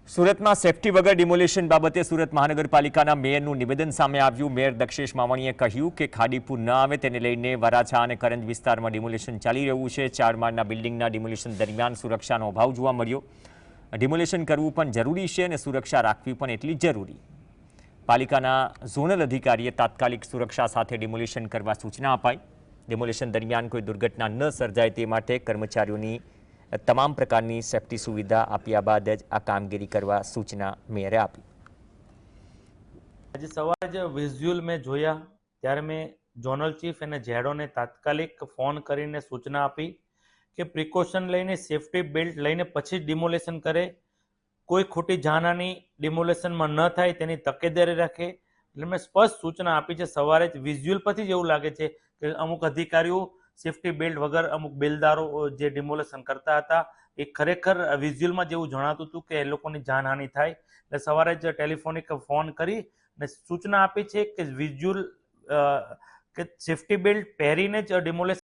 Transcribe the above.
સુરત में safety वगर demolition बाबते सूरत महानगरपालिका मेयरનું નિવેદન સામે આવ્યું। મેયર દક્ષેશ માવાણીએ કહ્યું કે ખાડીપુર ન આવે તેને લઈને વરાછા અને કરંજ વિસ્તારમાં ડિમોલિશન ચાલી રહ્યું છે। 4 માળના બિલ્ડિંગના ડિમોલિશન દરમિયાન સુરક્ષાનો અભાવ જોવા મળ્યો। ડિમોલિશન કરવું પણ જરૂરી છે અને સુરક્ષા રાખવી પણ એટલી જ જરૂરી। પાલિકાના ઝોનલ અધિકારીએ તાત્કાલિક સુરક્ષા સાથે ડિમોલિશન કરવા સૂચના અપાઈ। ડિમોલિશન દરમિયાન કોઈ દુર્ઘટના ન સર્જાય તે માટે કર્મચારીઓની તમામ પ્રकारની सेफ्टी सुविधा आप्या बाद ज आ कामगीरी करवा सूचना मेयरे आपी। आज सवारे जो विज्युअल में जोया त्यारे मैं जोनल चीफ एने जेडो ने तात्कालिक फोन करीने सूचना आपी कि प्रिकॉशन लईने सेफ्टी बेल्ट लईने पछी डिमोलेशन करे, कोई खोटी जानहानी डिमोलेशन में न थाय तेनी तकेदारी राखे। એટલે મેં સ્પષ્ટ સૂચના આપી છે। સવારે જ વિઝ્યુઅલ પરથી જ એવું લાગે છે કે અમુક અધિકારીઓ સેફ્ટી બેલ્ટ વગર અમુક બેલદારો જે ડિમોલેશન કરતા હતા એ ખરેખર વિઝ્યુઅલમાં જેવું જણાતું હતું કે એ લોકોની જાનહાનિ થાય। એટલે સવારે જ ટેલિફોનિક ફોન કરી અને સૂચના આપી છે કે વિઝ્યુઅલ કે સેફ્ટી બેલ્ટ પહેરીને જ ડિમોલેશન